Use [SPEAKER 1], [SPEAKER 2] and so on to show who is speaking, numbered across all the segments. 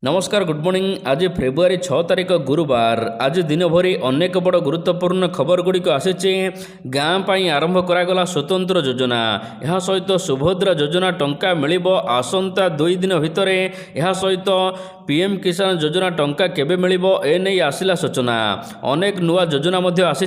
[SPEAKER 1] नमस्कार good morning. आज February 6 तारिख गुरुवार। आज दिन भरी अनेक बड़ गुरुत्वपूर्ण खबर गुड़िक आसी। गाँ पाई आरंभ करागला स्वतंत्र योजना। यह सहित सुभद्रा योजना टंका मिलिबो आसंता 2 दिन भितर। यह सहित पीएम किसान योजना टंका केबे मिलिबो ए नै आसिला सूचना। अनेक नुआ योजना मध्य आसी।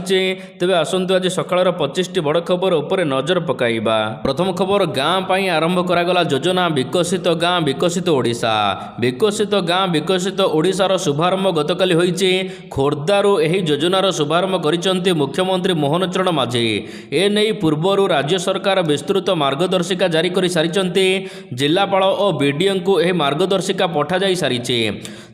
[SPEAKER 1] तेबे आसंतु आज सकाळर 25टी बड़ खबर उपरे नजर पकाइबा। प्रथम खबर, गाँ पाई आरंभ करागला योजना विकसित गाँ विकसित ओडिशा। विकसित गाँ विकसित ओडिशार शुभारंभ गतकाली होईछि। खोर्धारू एही योजनार शुभारंभ करिसंती मुख्यमंत्री मोहन चरण माझी। ए नै पूर्वरु राज्य सरकार विस्तृत मार्गदर्शिका जारी करि सारिसंती। जिल्लापाल और बीडीओ को एही मार्गदर्शिका पठा जाई सारिछि।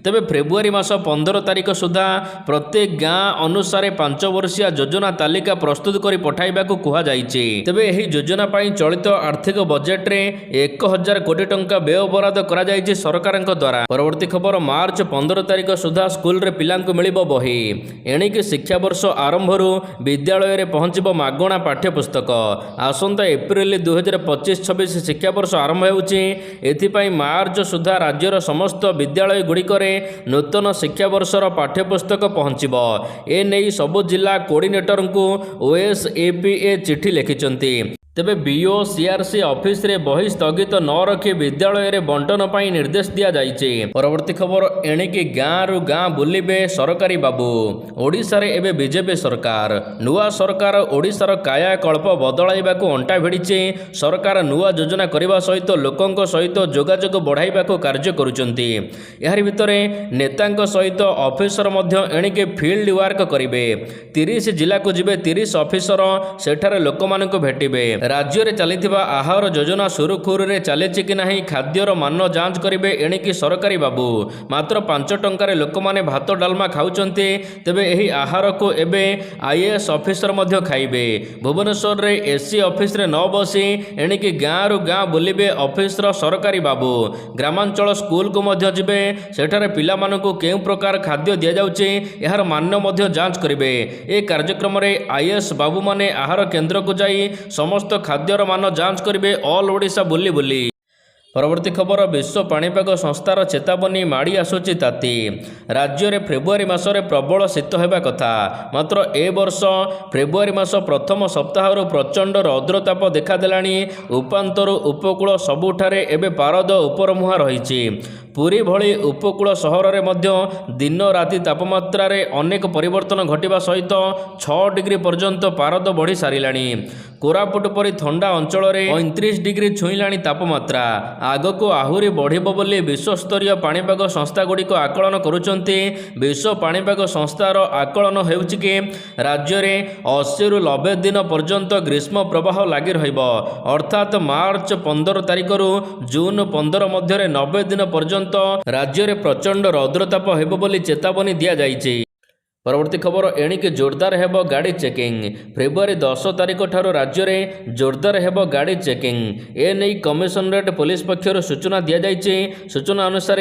[SPEAKER 1] तेबे फेब्रुआरी मास 15 तारिख सुधा प्रत्येक गाँ अनुसार 5 वर्षीय योजना तालिका प्रस्तुत करि पठाइबाकू कुहा जाइछि। तेबे एही योजना पाई चलित आर्थिक बजेट रे 1000 कोटी टंका व्यय बराद करा जाइछि सरकारक द्वारा। परवर्ती खबर, मार्च 15 तारिख सुधा स्कूल रे पिलांकु मिलिबो बही। एणिकी शिक्षा वर्ष आरंभरू विद्यालय रे पहुंचिबो मागणा पाठ्यपुस्तक। आसंता एप्रिल 2025-26 शिक्षा वर्ष आरंभ हेउछि। एथिपाई मार्च सुधा राज्यर समस्त विद्यालय गुड़िकरे नूतन शिक्षा वर्षर पाठ्यपुस्तक पहुंचिबो। ए नै सबु जिला कोऑर्डिनेटर को ओएसएपीए चिठी लिखिचंती। तेबे बीओ सीआरसी ऑफिस रे बही स्थगित न रखी विद्यालय रे बंटन पाई निर्देश दिया जाइछि। परवर्ती खबर, एणिकी गाँ रु गाँ बुलिबे सरकारी बाबू। ओडिशा रे एबे बीजेपी सरकार। नुआ सरकार ओडिशार कायाकल्प बदलाइबाकू अंटा भिड़िछि। सरकार नुआ योजना करबा सहित लोकंक सहित जोगाजोग बढ़ाइबाकू कार्य करुचंती। एहारि भितरे नेतांक सहित ऑफिसर मध्य एणिके फील्ड वर्क करिवे। 30 जिला को जिबे 30 ऑफिसर सेठारे लोकमानंक भेटिबे। राज्य रे चलिथिबा आहार योजना सुरुखुरु रे चलिछि कि नाही खाद्यर मान जांच करिवे एणिकी सरकारी बाबू। मात्र 5 टंकारे लोकमाने भात डालमा खाउचंती। तेबे एही आहार को एबे आईएएस ऑफिसर मध्य खाइबे। भुवनेश्वर रे एससी ऑफिस रे न बसी एणिकी गाँ रु गाँ बुलिबे ऑफिसर सरकारी बाबू। ग्रामांचल स्कूल को मध्य जिबे। सेठारे पिलामानंकु केउ प्रकार खाद्य दिया जाउछि एहार मान मध्य जांच करिवे। ए कार्यक्रम रे आईएएस बाबू माने आहार केंद्र को जाई समस्त खाद्यर मान जांच करिवे ऑल ओडिशा बुली बुली। परवर्ती खबर, विश्व पाणीपाग संस्थार चेतावनी माड़ी आसुची ताती। राज्य रे फेब्रुआरी मासरे प्रबल शीत हेबा कथा। मात्र ए वर्ष फेब्रुआरी मास प्रथम सप्ताहरु प्रचंड रौद्रताप देखादेलाणी। उपांतरु उपकूल सबुठारे एबे पारद उपरमुहा रहिछि। पुरी भली उपकूल सहर रे मध्य दिन राति तापमात्रा रे अनेक परिवर्तन घटिबा सहित 6 डिग्री पर्यंत पारद बढ़ी सारिलाणी। कोरापुट परी ठंडा अंचल रे 35 डिग्री छुईलाणी तापमात्रा। आगको आहुरी बढ़िबो बोली विश्वस्तरीय पाणीपाग संस्था गुड़िक आकलन करुचंती। विश्व पाणीपाग संस्थार आकलन हेउछि कि राज्य रे 80 रु 90 दिन पर्यंत ग्रीष्म प्रवाह लागि रहिबो। अर्थात मार्च 15 तारिख रु जून 15 मध्य 90 दिन पर्यंत राज्य रे प्रचंड रौद्रताप हेबो बोली चेतावनी दिया जाइछि। परवर्ती खबर, एणिके जोरदार हेबो गाड़ी चेकिंग। फेब्रुआरी 10 तारिख ठारो राज्य रे जोरदार हेबो गाड़ी चेकिंग। ए नै कमिशनरेट पुलिस पक्षर सूचना दिया जाइछि। सूचना अनुसार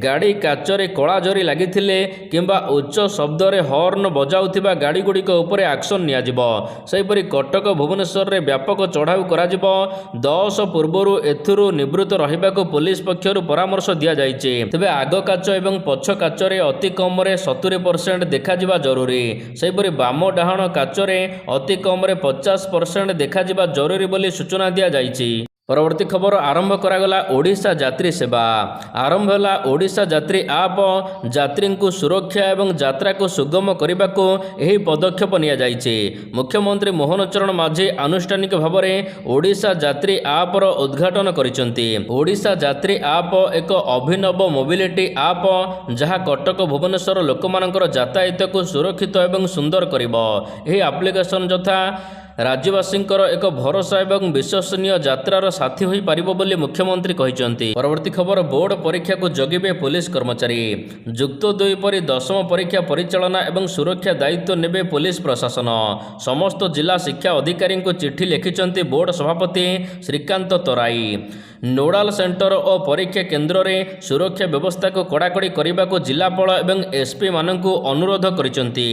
[SPEAKER 1] गाड़ी काचरे कला जरी लागिथिले किंबा उच्च शब्द रे हॉर्न बजाउथिबा गाड़ी गुड़िक उपरे एक्शन निया जिवो। सेहिपरि कटक भुवनेश्वर रे व्यापक चढ़ाऊ करा जिवो। 10 पूर्वरु एथुरु निवृत्त रहिबाकू पुलिस पक्षर परामर्श दिया जाइछि। तबे आग काच एवं पछ काचरे अति कम रे 70% देखा जरूरी। सेहिपरि बाम डाहाण काचरे अति कम रे 50% देखा जरूरी बोली सूचना दिया जाइछि। परवर्ती खबर, आरंभ करागला ओडिशा यात्री सेवा। आरंभ होला ओडिशा यात्री आप। यात्री को सुरक्षा एवं यात्रा को सुगम करने को यही पदक्षेप निया जाइछि। मुख्यमंत्री मोहन चरण माझी आनुष्ठानिक भाव में ओडिशा यात्री आप उद्घाटन करिसंती। ओडिशा यात्री आप एक अभिनव मोबिलिटी आप जहाँ कटक भुवनेश्वर लोकमानकर यातायात को सुरक्षित एवं सुंदर करिबो। एही एप्लिकेशन जथा राज्यवासींकर एक भरोसा एवं विश्वसनीय यात्रार साथी होई पारिबो बोली मुख्यमंत्री कहिसंती। परवर्ती खबर, बोर्ड परीक्षा को जगिबे पुलिस कर्मचारी। युक्त 2 परी 10वीं परीक्षा परिचालना एवं सुरक्षा दायित्व नेबे पुलिस प्रशासन। समस्त जिला शिक्षा अधिकारी को चिठी लिखिसंती बोर्ड सभापति श्रीकांत तराई। ନୋଡାଲ ସେଣ୍ଟର ଓ ପରୀକ୍ଷା କେନ୍ଦ୍ରରେ ସୁରକ୍ଷା ବ୍ୟବସ୍ଥାକୁ କଡ଼ାକଡ଼ି କରିବାକୁ ଜିଲ୍ଲାପାଳ ଏବଂ ଏସ୍ପି ମାନଙ୍କୁ ଅନୁରୋଧ କରିଛନ୍ତି।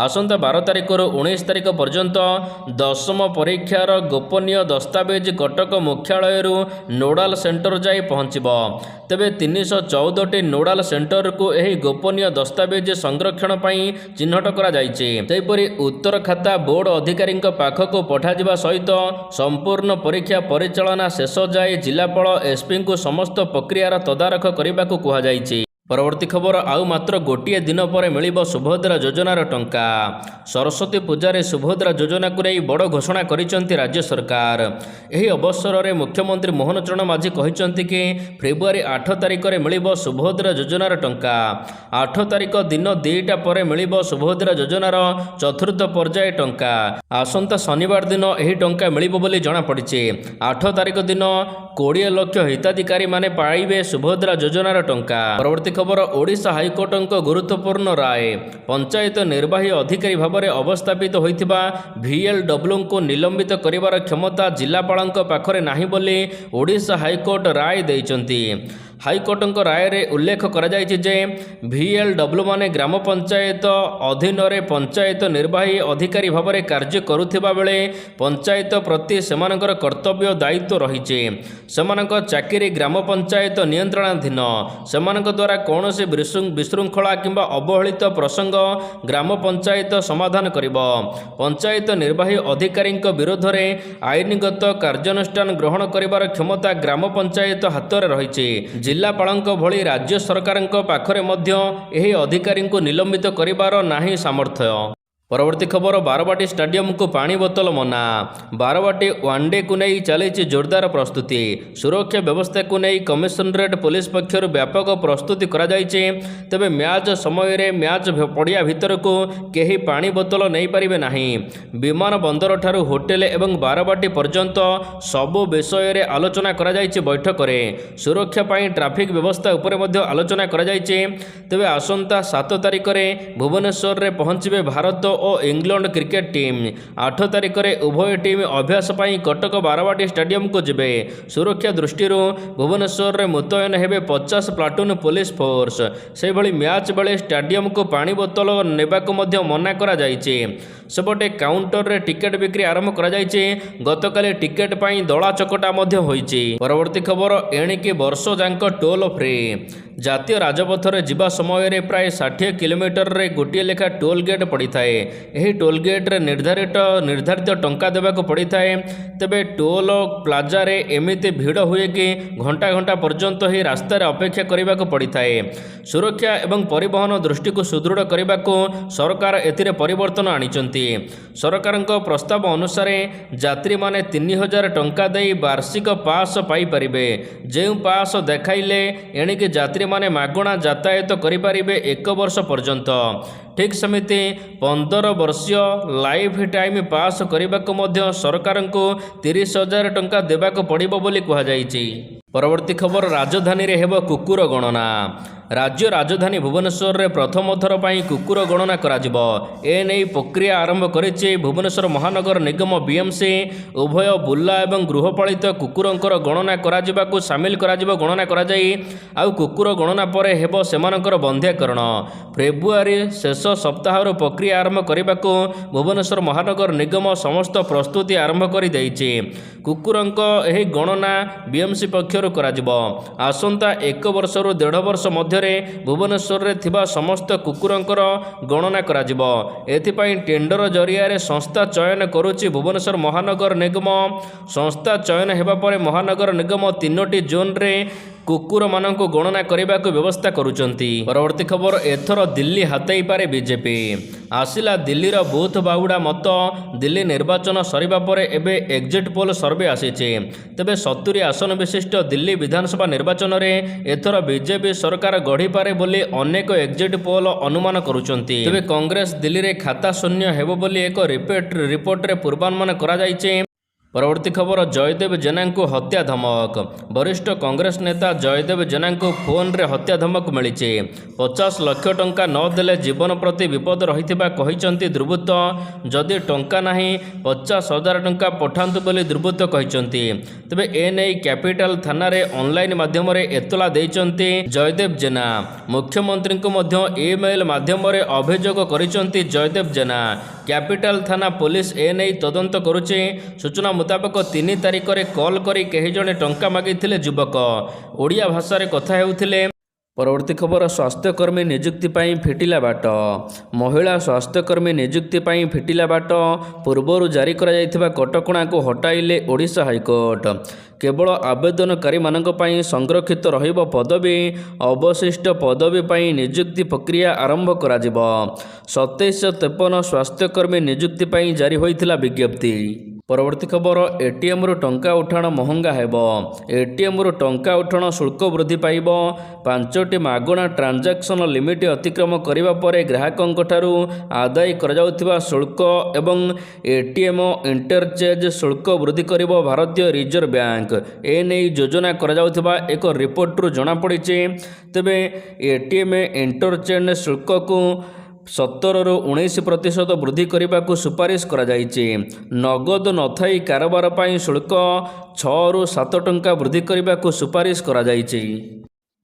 [SPEAKER 1] ଆସନ୍ତା 12 ତାରିଖରୁ 19 ତାରିଖ ପର୍ଯ୍ୟନ୍ତ ଦଶମ ପରୀକ୍ଷାର ଗୋପନୀୟ ଦସ୍ତାବେଜ କଟକ ମୁଖ୍ୟାଳୟରୁ ନୋଡାଲ ସେଣ୍ଟର ଯାଇ ପହଞ୍ଚିବ। ତେବେ 314ଟି ନୋଡାଲ ସେଣ୍ଟରକୁ ଏହି ଗୋପନୀୟ ଦସ୍ତାବେଜ ସଂରକ୍ଷଣ ପାଇଁ ଚିହ୍ନଟ କରାଯାଇଛି। ସେହିପରି ଉତ୍ତର ଖାତା ବୋର୍ଡ ଅଧିକାରୀଙ୍କ ପାଖକୁ ପଠାଯିବା ସହିତ ସମ୍ପୂର୍ଣ୍ଣ ପରୀକ୍ଷା ପରିଚାଳନା ଶେଷ ଯାଏ ଜିଲ୍ଲାପାଳ ଏସ୍ପିଙ୍କୁ ସମସ୍ତ ପ୍ରକ୍ରିୟାର ତଦାରଖ କରିବାକୁ କୁହାଯାଇଛି। ପରବର୍ତ୍ତୀ ଖବର, ଆଉ ମାତ୍ର ଗୋଟିଏ ଦିନ ପରେ ମିଳିବ ସୁଭଦ୍ରା ଯୋଜନାର ଟଙ୍କା। ସରସ୍ୱତୀ ପୂଜାରେ ସୁଭଦ୍ରା ଯୋଜନାକୁ ନେଇ ବଡ଼ ଘୋଷଣା କରିଛନ୍ତି ରାଜ୍ୟ ସରକାର। ଏହି ଅବସରରେ ମୁଖ୍ୟମନ୍ତ୍ରୀ ମୋହନ ଚରଣ ମାଝୀ କହିଛନ୍ତି କି ଫେବୃଆରୀ 8 ତାରିଖରେ ମିଳିବ ସୁଭଦ୍ରା ଯୋଜନାର ଟଙ୍କା। 8 ତାରିଖ ଦିନ 2ଟା ପରେ ମିଳିବ ସୁଭଦ୍ରା ଯୋଜନାର ଚତୁର୍ଥ ପର୍ଯ୍ୟାୟ ଟଙ୍କା। ଆସନ୍ତା ଶନିବାର ଦିନ ଏହି ଟଙ୍କା ମିଳିବ ବୋଲି ଜଣାପଡ଼ିଛି। 8 ତାରିଖ ଦିନ 20 ଲକ୍ଷ ହିତାଧିକାରୀମାନେ ପାଇବେ ସୁଭଦ୍ରା ଯୋଜନାର ଟଙ୍କା। ପରବର୍ତ୍ତୀ ଖବର, ଓଡ଼ିଶା ହାଇକୋର୍ଟଙ୍କ ଗୁରୁତ୍ୱପୂର୍ଣ୍ଣ ରାୟ। ପଞ୍ଚାୟତ ନିର୍ବାହୀ ଅଧିକାରୀ ଭାବରେ ଅବସ୍ଥାପିତ ହୋଇଥିବା VLWଙ୍କୁ ନିଲମ୍ବିତ କରିବାର କ୍ଷମତା ଜିଲ୍ଲାପାଳଙ୍କ ପାଖରେ ନାହିଁ ବୋଲି ଓଡ଼ିଶା ହାଇକୋର୍ଟ ରାୟ ଦେଇଛନ୍ତି। ହାଇକୋର୍ଟଙ୍କ ରାୟରେ ଉଲ୍ଲେଖ କରାଯାଇଛି ଯେ VLW ମାନେ ଗ୍ରାମ ପଞ୍ଚାୟତ ଅଧୀନରେ ପଞ୍ଚାୟତ ନିର୍ବାହୀ ଅଧିକାରୀ ଭାବରେ କାର୍ଯ୍ୟ କରୁଥିବା ବେଳେ ପଞ୍ଚାୟତ ପ୍ରତି ସେମାନଙ୍କର କର୍ତ୍ତବ୍ୟ ଦାୟିତ୍ୱ ରହିଛି। ସେମାନଙ୍କ ଚାକିରି ଗ୍ରାମ ପଞ୍ଚାୟତ ନିୟନ୍ତ୍ରଣାଧୀନ। ସେମାନଙ୍କ ଦ୍ୱାରା କୌଣସି ବିଶୃଙ୍ଖଳା କିମ୍ବା ଅବହେଳିତ ପ୍ରସଙ୍ଗ ଗ୍ରାମ ପଞ୍ଚାୟତ ସମାଧାନ କରିବ। ପଞ୍ଚାୟତ ନିର୍ବାହୀ ଅଧିକାରୀଙ୍କ ବିରୋଧରେ ଆଇନଗତ କାର୍ଯ୍ୟାନୁଷ୍ଠାନ ଗ୍ରହଣ କରିବାର କ୍ଷମତା ଗ୍ରାମ ପଞ୍ଚାୟତ ହାତରେ ରହିଛି। ଜିଲ୍ଲାପାଳଙ୍କ ଭଳି ରାଜ୍ୟ ସରକାରଙ୍କ ପାଖରେ ମଧ୍ୟ ଏହି ଅଧିକାରୀଙ୍କୁ ନିଲମ୍ବିତ କରିବାର ନାହିଁ ସାମର୍ଥ୍ୟ। ପରବର୍ତ୍ତୀ ଖବର, ବାରବାଟୀ ଷ୍ଟାଡିୟମକୁ ପାଣି ବୋତଲ ମନା। ବାରବାଟୀ ୱାନଡେକୁ ନେଇ ଚାଲିଛି ଜୋରଦାର ପ୍ରସ୍ତୁତି। ସୁରକ୍ଷା ବ୍ୟବସ୍ଥାକୁ ନେଇ କମିଶନରେଟ୍ ପୋଲିସ ପକ୍ଷରୁ ବ୍ୟାପକ ପ୍ରସ୍ତୁତି କରାଯାଇଛି। ତେବେ ମ୍ୟାଚ୍ ସମୟରେ ମ୍ୟାଚ୍ ପଡ଼ିଆ ଭିତରକୁ କେହି ପାଣି ବୋତଲ ନେଇପାରିବେ ନାହିଁ। ବିମାନ ବନ୍ଦରଠାରୁ ହୋଟେଲ ଏବଂ ବାରବାଟୀ ପର୍ଯ୍ୟନ୍ତ ସବୁ ବିଷୟରେ ଆଲୋଚନା କରାଯାଇଛି ବୈଠକରେ। ସୁରକ୍ଷା ପାଇଁ ଟ୍ରାଫିକ୍ ବ୍ୟବସ୍ଥା ଉପରେ ମଧ୍ୟ ଆଲୋଚନା କରାଯାଇଛି। ତେବେ ଆସନ୍ତା 7 ତାରିଖରେ ଭୁବନେଶ୍ୱରରେ ପହଞ୍ଚିବେ ଭାରତ ଓ ଇଂଲଣ୍ଡ କ୍ରିକେଟ ଟିମ୍। 8 ତାରିଖରେ ଉଭୟ ଟିମ୍ ଅଭ୍ୟାସ ପାଇଁ କଟକ ବାରବାଟୀ ଷ୍ଟାଡିୟମକୁ ଯିବେ। ସୁରକ୍ଷା ଦୃଷ୍ଟିରୁ ଭୁବନେଶ୍ୱରରେ ମୁତୟନ ହେବେ 50 ପ୍ଲାଟୁନ୍ ପୋଲିସ ଫୋର୍ସ। ସେହିଭଳି ମ୍ୟାଚ୍ ବେଳେ ଷ୍ଟାଡିୟମକୁ ପାଣି ବୋତଲ ନେବାକୁ ମଧ୍ୟ ମନା କରାଯାଇଛି। ସେପଟେ କାଉଣ୍ଟରରେ ଟିକେଟ ବିକ୍ରି ଆରମ୍ଭ କରାଯାଇଛି। ଗତକାଲି ଟିକେଟ ପାଇଁ ଦଳା ଚକଟା ମଧ୍ୟ ହୋଇଛି। ପରବର୍ତ୍ତୀ ଖବର, ଏଣିକି ବର୍ଷ ଯାଙ୍କ ଟୋଲ ଫ୍ରି। ଜାତୀୟ ରାଜପଥରେ ଯିବା ସମୟରେ ପ୍ରାୟ 60 କିଲୋମିଟରରେ ଗୋଟିଏ ଲେଖା ଟୋଲ ଗେଟ୍ ପଡ଼ିଥାଏ। ଏହି ଟୋଲ ଗେଟ୍ରେ ନିର୍ଦ୍ଧାରିତ ଟଙ୍କା ଦେବାକୁ ପଡ଼ିଥାଏ। ତେବେ ଟୋଲ ପ୍ଲାଜାରେ ଏମିତି ଭିଡ଼ ହୁଏ କି ଘଣ୍ଟା ଘଣ୍ଟା ପର୍ଯ୍ୟନ୍ତ ହିଁ ରାସ୍ତାରେ ଅପେକ୍ଷା କରିବାକୁ ପଡ଼ିଥାଏ। ସୁରକ୍ଷା ଏବଂ ପରିବହନ ଦୃଷ୍ଟିକୁ ସୁଦୃଢ଼ କରିବାକୁ ସରକାର ଏଥିରେ ପରିବର୍ତ୍ତନ ଆଣିଛନ୍ତି। ସରକାରଙ୍କ ପ୍ରସ୍ତାବ ଅନୁସାରେ ଯାତ୍ରୀମାନେ 3000 ଟଙ୍କା ଦେଇ ବାର୍ଷିକ ପାସ୍ ପାଇପାରିବେ। ଯେଉଁ ପାସ୍ ଦେଖାଇଲେ ଏଣିକି ଯାତ୍ରୀମାନେ ମାଗଣା ଯାତାୟାତ କରିପାରିବେ 1 ବର୍ଷ ପର୍ଯ୍ୟନ୍ତ। ଠିକ୍ ସେମିତି 15 ବର୍ଷୀୟ ଲାଇଫ୍ ଟାଇମ୍ ପାସ୍ କରିବାକୁ ମଧ୍ୟ ସରକାରଙ୍କୁ 30,000 ଟଙ୍କା ଦେବାକୁ ପଡ଼ିବ ବୋଲି କୁହାଯାଇଛି। ପରବର୍ତ୍ତୀ ଖବର, ରାଜଧାନୀରେ ହେବ କୁକୁର ଗଣନା। ରାଜ୍ୟ ରାଜଧାନୀ ଭୁବନେଶ୍ୱରରେ ପ୍ରଥମ ଥର ପାଇଁ କୁକୁର ଗଣନା କରାଯିବ। ଏନେଇ ପ୍ରକ୍ରିୟା ଆରମ୍ଭ କରିଛି ଭୁବନେଶ୍ୱର ମହାନଗର ନିଗମ BMC। ଉଭୟ ବୁଲା ଏବଂ ଗୃହପାଳିତ କୁକୁରଙ୍କର ଗଣନା କରାଯିବାକୁ ସାମିଲ କରାଯିବ। ଗଣନା କରାଯାଇ ଆଉ କୁକୁର ଗଣନା ପରେ ହେବ ସେମାନଙ୍କର ବନ୍ଧ୍ୟାକରଣ। ଫେବୃଆରୀ ଶେଷ ସପ୍ତାହରୁ ପ୍ରକ୍ରିୟା ଆରମ୍ଭ କରିବାକୁ ଭୁବନେଶ୍ୱର ମହାନଗର ନିଗମ ସମସ୍ତ ପ୍ରସ୍ତୁତି ଆରମ୍ଭ କରିଦେଇଛି। କୁକୁରଙ୍କ ଏହି ଗଣନା BMC ପକ୍ଷରୁ କରାଯିବ। ଆସନ୍ତା 1 ବର୍ଷରୁ 1.5 ବର୍ଷ ମଧ୍ୟରେ ଭୁବନେଶ୍ୱରରେ ଥିବା ସମସ୍ତ କୁକୁରଙ୍କର ଗଣନା କରାଯିବ। ଏଥିପାଇଁ ଟେଣ୍ଡର ଜରିଆରେ ସଂସ୍ଥା ଚୟନ କରୁଛି ଭୁବନେଶ୍ୱର ମହାନଗର ନିଗମ। ସଂସ୍ଥା ଚୟନ ହେବା ପରେ ମହାନଗର ନିଗମ 3ଟି ଜୋନ୍ରେ କୁକୁରମାନଙ୍କୁ ଗଣନା କରିବାକୁ ବ୍ୟବସ୍ଥା କରୁଛନ୍ତି। ପରବର୍ତ୍ତୀ ଖବର, ଏଥର ଦିଲ୍ଲୀ ହାତେଇପାରେ ବିଜେପି। ଆସିଲା ଦିଲ୍ଲୀର ବୁଥ ବାହୁଡ଼ା ମତ। ଦିଲ୍ଲୀ ନିର୍ବାଚନ ସରିବା ପରେ ଏବେ ଏକ୍ଜିଟ୍ ପୋଲ୍ ସର୍ଭେ ଆସିଛି। ତେବେ 70 ଆସନ ବିଶିଷ୍ଟ ଦିଲ୍ଲୀ ବିଧାନସଭା ନିର୍ବାଚନରେ ଏଥର ବିଜେପି ସରକାର ଗଢ଼ିପାରେ ବୋଲି ଅନେକ ଏକ୍ଜିଟ୍ ପୋଲ୍ ଅନୁମାନ କରୁଛନ୍ତି। ତେବେ କଂଗ୍ରେସ ଦିଲ୍ଲୀରେ ଖାତା ଶୂନ୍ୟ ହେବ ବୋଲି ଏକ ରିପୋର୍ଟରେ ପୂର୍ବାନୁମାନ କରାଯାଇଛି। ପରବର୍ତ୍ତୀ ଖବର ଜୟଦେବ ଜେନାଙ୍କୁ ହତ୍ୟା ଧମକ। ବରିଷ୍ଠ କଂଗ୍ରେସ ନେତା ଜୟଦେବ ଜେନାଙ୍କୁ ଫୋନ୍ରେ ହତ୍ୟା ଧମକ ମିଳିଛି। 50 ଲକ୍ଷ ଟଙ୍କା ନ ଦେଲେ ଜୀବନ ପ୍ରତି ବିପଦ ରହିଥିବା କହିଛନ୍ତି ଦୁର୍ବୃତ୍ତ। ଯଦି ଟଙ୍କା ନାହିଁ 50,000 ଟଙ୍କା ପଠାନ୍ତୁ ବୋଲି ଦୁର୍ବୃତ୍ତ କହିଛନ୍ତି। ତେବେ ଏନେଇ କ୍ୟାପିଟାଲ ଥାନାରେ ଅନଲାଇନ୍ ମାଧ୍ୟମରେ ଏତଲା ଦେଇଛନ୍ତି ଜୟଦେବ ଜେନା। ମୁଖ୍ୟମନ୍ତ୍ରୀଙ୍କୁ ମଧ୍ୟ ଇମେଲ୍ ମାଧ୍ୟମରେ ଅଭିଯୋଗ କରିଛନ୍ତି ଜୟଦେବ ଜେନା। କ୍ୟାପିଟାଲ ଥାନା ପୋଲିସ ଏନେଇ ତଦନ୍ତ କରୁଛି। ସୂଚନା ମୁତାବକ 3 ତାରିଖରେ କଲ୍ କରି କେହି ଜଣେ ଟଙ୍କା ମାଗିଥିଲେ ଯୁବକ। ଓଡ଼ିଆ ଭାଷାରେ କଥା ହେଉଥିଲେ। ପରବର୍ତ୍ତୀ ଖବର ସ୍ୱାସ୍ଥ୍ୟକର୍ମୀ ନିଯୁକ୍ତି ପାଇଁ ଫିଟିଲା ବାଟ। ମହିଳା ସ୍ୱାସ୍ଥ୍ୟକର୍ମୀ ନିଯୁକ୍ତି ପାଇଁ ଫିଟିଲା ବାଟ। ପୂର୍ବରୁ ଜାରି କରାଯାଇଥିବା କଟକଣାକୁ ହଟାଇଲେ ଓଡ଼ିଶା ହାଇକୋର୍ଟ। କେବଳ ଆବେଦନକାରୀମାନଙ୍କ ପାଇଁ ସଂରକ୍ଷିତ ରହିବ ପଦବୀ। ଅବଶିଷ୍ଟ ପଦବୀ ପାଇଁ ନିଯୁକ୍ତି ପ୍ରକ୍ରିୟା ଆରମ୍ଭ କରାଯିବ। 2753 ସ୍ୱାସ୍ଥ୍ୟକର୍ମୀ ନିଯୁକ୍ତି ପାଇଁ ଜାରି ହୋଇଥିଲା ବିଜ୍ଞପ୍ତି। ପରବର୍ତ୍ତୀ ଖବର ଏଟିଏମ୍ରୁ ଟଙ୍କା ଉଠାଣ ମହଙ୍ଗା ହେବ। ଏଟିଏମ୍ରୁ ଟଙ୍କା ଉଠାଣ ଶୁଳ୍କ ବୃଦ୍ଧି ପାଇବ। 5ଟି ମାଗଣା ଟ୍ରାଞ୍ଜାକ୍ସନ ଲିମିଟ୍ ଅତିକ୍ରମ କରିବା ପରେ ଗ୍ରାହକଙ୍କଠାରୁ ଆଦାୟ କରାଯାଉଥିବା ଶୁଳ୍କ ଏବଂ ଏଟିଏମ୍ ଇଣ୍ଟରଚେଞ୍ଜ ଶୁଳ୍କ ବୃଦ୍ଧି କରିବ ଭାରତୀୟ ରିଜର୍ଭ ବ୍ୟାଙ୍କ। ଏନେଇ ଯୋଜନା କରାଯାଉଥିବା ଏକ ରିପୋର୍ଟରୁ ଜଣାପଡ଼ିଛି। ତେବେ ଏଟିଏମ୍ ଇଣ୍ଟରଚେଞ୍ଜ ଶୁଳ୍କକୁ 17ରୁ 19% ବୃଦ୍ଧି କରିବାକୁ ସୁପାରିଶ କରାଯାଇଛି। ନଗଦ ନଥାଇ କାରବାର ପାଇଁ ଶୁଳ୍କ 6ରୁ 7 ଟଙ୍କା ବୃଦ୍ଧି କରିବାକୁ ସୁପାରିଶ କରାଯାଇଛି।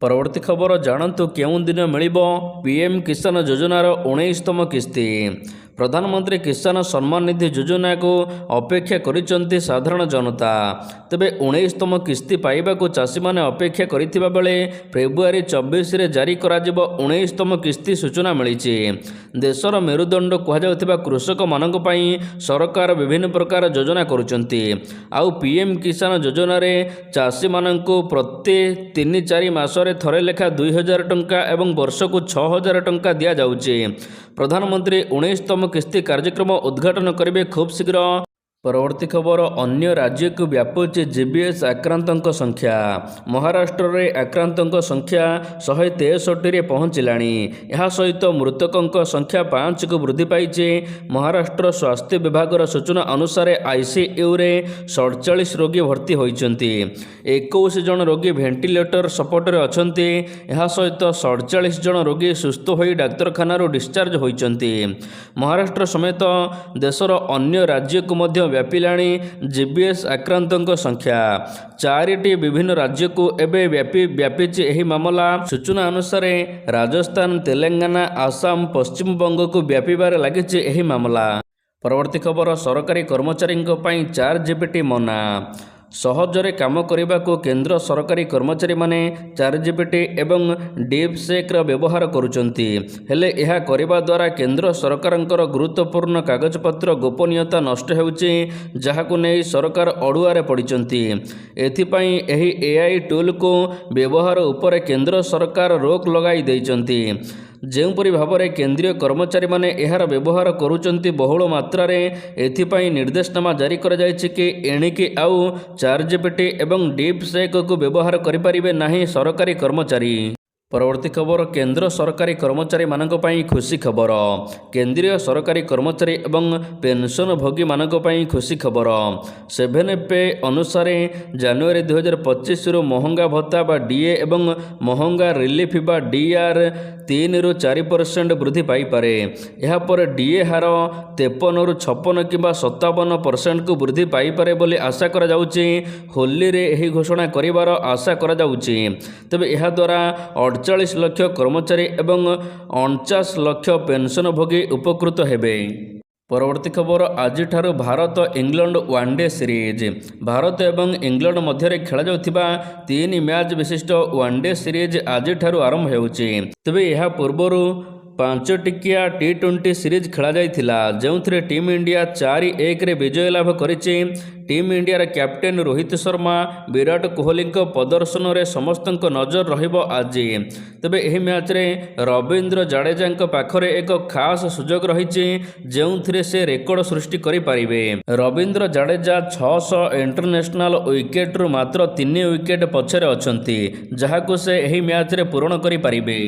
[SPEAKER 1] ପରବର୍ତ୍ତୀ ଖବର ଜାଣନ୍ତୁ କେଉଁ ଦିନ ମିଳିବ ପିଏମ୍ କିଷାନ ଯୋଜନାର 19ତମ କିସ୍ତି। ପ୍ରଧାନମନ୍ତ୍ରୀ କିଷାନ ସମ୍ମାନ ନିଧି ଯୋଜନାକୁ ଅପେକ୍ଷା କରିଛନ୍ତି ସାଧାରଣ ଜନତା। ତେବେ 19ତମ କିସ୍ତି ପାଇବାକୁ ଚାଷୀମାନେ ଅପେକ୍ଷା କରିଥିବା ବେଳେ ଫେବୃଆରୀ 24ରେ ଜାରି କରାଯିବ 19ତମ କିସ୍ତି ସୂଚନା ମିଳିଛି। ଦେଶର ମେରୁଦଣ୍ଡ କୁହାଯାଉଥିବା କୃଷକମାନଙ୍କ ପାଇଁ ସରକାର ବିଭିନ୍ନ ପ୍ରକାର ଯୋଜନା କରୁଛନ୍ତି। ଆଉ ପିଏମ୍ କିଷାନ ଯୋଜନାରେ ଚାଷୀମାନଙ୍କୁ ପ୍ରତି 3-4 ମାସରେ ଥରେ ଲେଖା 2,000 ଟଙ୍କା ଏବଂ ବର୍ଷକୁ 6,000 ଟଙ୍କା ଦିଆଯାଉଛି। ପ୍ରଧାନମନ୍ତ୍ରୀ 19ତମ କିସ୍ତି କାର୍ଯ୍ୟକ୍ରମ ଉଦ୍ଘାଟନ କରିବେ ଖୁବ୍ ଶୀଘ୍ର। ପରବର୍ତ୍ତୀ ଖବର ଅନ୍ୟ ରାଜ୍ୟକୁ ବ୍ୟାପୁଛି ଜିବିଏସ୍ ଆକ୍ରାନ୍ତଙ୍କ ସଂଖ୍ୟା। ମହାରାଷ୍ଟ୍ରରେ ଆକ୍ରାନ୍ତଙ୍କ ସଂଖ୍ୟା 163ରେ ପହଞ୍ଚିଲାଣି। ଏହା ସହିତ ମୃତକଙ୍କ ସଂଖ୍ୟା 5କୁ ବୃଦ୍ଧି ପାଇଛି। ମହାରାଷ୍ଟ୍ର ସ୍ୱାସ୍ଥ୍ୟ ବିଭାଗର ସୂଚନା ଅନୁସାରେ ଆଇସିୟୁରେ 47 ରୋଗୀ ଭର୍ତ୍ତି ହୋଇଛନ୍ତି। 21 ଜଣ ରୋଗୀ ଭେଣ୍ଟିଲେଟର ସପୋର୍ଟରେ ଅଛନ୍ତି। ଏହା ସହିତ 47 ଜଣ ରୋଗୀ ସୁସ୍ଥ ହୋଇ ଡାକ୍ତରଖାନାରୁ ଡିସ୍ଚାର୍ଜ ହୋଇଛନ୍ତି। ମହାରାଷ୍ଟ୍ର ସମେତ ଦେଶର ଅନ୍ୟ ରାଜ୍ୟକୁ ମଧ୍ୟ ବ୍ୟାପିଲାଣି ଜିବିଏସ୍ ଆକ୍ରାନ୍ତଙ୍କ ସଂଖ୍ୟା। 4ଟି ବିଭିନ୍ନ ରାଜ୍ୟକୁ ଏବେ ବ୍ୟାପିଛି ଏହି ମାମଲା। ସୂଚନା ଅନୁସାରେ ରାଜସ୍ଥାନ, ତେଲେଙ୍ଗାନା, ଆସାମ, ପଶ୍ଚିମବଙ୍ଗକୁ ବ୍ୟାପିବାରେ ଲାଗିଛି ଏହି ମାମଲା। ପରବର୍ତ୍ତୀ ଖବର ସରକାରୀ କର୍ମଚାରୀଙ୍କ ପାଇଁ ChatGPT ମନା। ସହଜରେ କାମ କରିବାକୁ କେନ୍ଦ୍ର ସରକାରୀ କର୍ମଚାରୀମାନେ ChatGPT ଏବଂ ଡିପ୍ସିକ୍ର ବ୍ୟବହାର କରୁଛନ୍ତି। ହେଲେ ଏହା କରିବା ଦ୍ୱାରା କେନ୍ଦ୍ର ସରକାରଙ୍କର ଗୁରୁତ୍ୱପୂର୍ଣ୍ଣ କାଗଜପତ୍ର ଗୋପନୀୟତା ନଷ୍ଟ ହେଉଛି, ଯାହାକୁ ନେଇ ସରକାର ଅଡ଼ୁଆରେ ପଡ଼ିଛନ୍ତି। ଏଥିପାଇଁ ଏହି AI ଟୁଲ୍କୁ ବ୍ୟବହାର ଉପରେ କେନ୍ଦ୍ର ସରକାର ରୋକ ଲଗାଇ ଦେଇଛନ୍ତି। ଯେଉଁପରି ଭାବରେ କେନ୍ଦ୍ରୀୟ କର୍ମଚାରୀମାନେ ଏହାର ବ୍ୟବହାର କରୁଛନ୍ତି ବହୁଳ ମାତ୍ରାରେ, ଏଥିପାଇଁ ନିର୍ଦ୍ଦେଶନାମା ଜାରି କରାଯାଇଛି କି ଏଣିକି ଆଉ ChatGPT ଏବଂ ଡିପ୍ସିକ୍କୁ ବ୍ୟବହାର କରିପାରିବେ ନାହିଁ ସରକାରୀ କର୍ମଚାରୀ। ପରବର୍ତ୍ତୀ ଖବର କେନ୍ଦ୍ର ସରକାରୀ କର୍ମଚାରୀମାନଙ୍କ ପାଇଁ ଖୁସି ଖବର। କେନ୍ଦ୍ରୀୟ ସରକାରୀ କର୍ମଚାରୀ ଏବଂ ପେନ୍ସନଭୋଗୀମାନଙ୍କ ପାଇଁ ଖୁସି ଖବର। 7ପେ ଅନୁସାରେ ଜାନୁଆରୀ 2025ରୁ ମହଙ୍ଗା ଭତ୍ତା ବା DA ଏବଂ ମହଙ୍ଗା ରିଲିଫ୍ ବା DR 3ରୁ 4% ବୃଦ୍ଧି ପାଇପାରେ। ଏହାପରେ DA ହାର 53ରୁ 56 କିମ୍ବା 57%କୁ ବୃଦ୍ଧି ପାଇପାରେ ବୋଲି ଆଶା କରାଯାଉଛି। ହୋଲିରେ ଏହି ଘୋଷଣା କରିବାର ଆଶା କରାଯାଉଛି। ତେବେ ଏହାଦ୍ୱାରା 48 ଲକ୍ଷ କର୍ମଚାରୀ ଏବଂ 49 ଲକ୍ଷ ପେନ୍ସନଭୋଗୀ ଉପକୃତ ହେବେ। ପରବର୍ତ୍ତୀ ଖବର ଆଜିଠାରୁ Bharat England one-day series. Bharat ଏବଂ ଇଂଲଣ୍ଡ ମଧ୍ୟରେ ଖେଳାଯାଉଥିବା 3 ମ୍ୟାଚ୍ ବିଶିଷ୍ଟ ୱାନଡେ ସିରିଜ୍ ଆଜିଠାରୁ ଆରମ୍ଭ ହେଉଛି। ତେବେ ଏହା ପୂର୍ବରୁ 5 ଟିକିଆ T20 ସିରିଜ୍ ଖେଳାଯାଇଥିଲା, ଯେଉଁଥିରେ ଟିମ୍ ଇଣ୍ଡିଆ 4-1ରେ ବିଜୟ ଲାଭ କରିଛି। ଟିମ୍ ଇଣ୍ଡିଆର କ୍ୟାପ୍ଟେନ୍ ରୋହିତ ଶର୍ମା, ବିରାଟ କୋହଲିଙ୍କ ପ୍ରଦର୍ଶନରେ ସମସ୍ତଙ୍କ ନଜର ରହିବ ଆଜି। ତେବେ ଏହି ମ୍ୟାଚ୍ରେ ରବୀନ୍ଦ୍ର ଜାଡେଜାଙ୍କ ପାଖରେ ଏକ ଖାସ୍ ସୁଯୋଗ ରହିଛି, ଯେଉଁଥିରେ ସେ ରେକର୍ଡ ସୃଷ୍ଟି କରିପାରିବେ। ରବୀନ୍ଦ୍ର ଜାଡେଜା 600 ଇଣ୍ଟରନ୍ୟାସନାଲ ୱିକେଟରୁ ମାତ୍ର 3 ୱିକେଟ୍ ପଛରେ ଅଛନ୍ତି, ଯାହାକୁ ସେ ଏହି ମ୍ୟାଚ୍ରେ ପୂରଣ କରିପାରିବେ।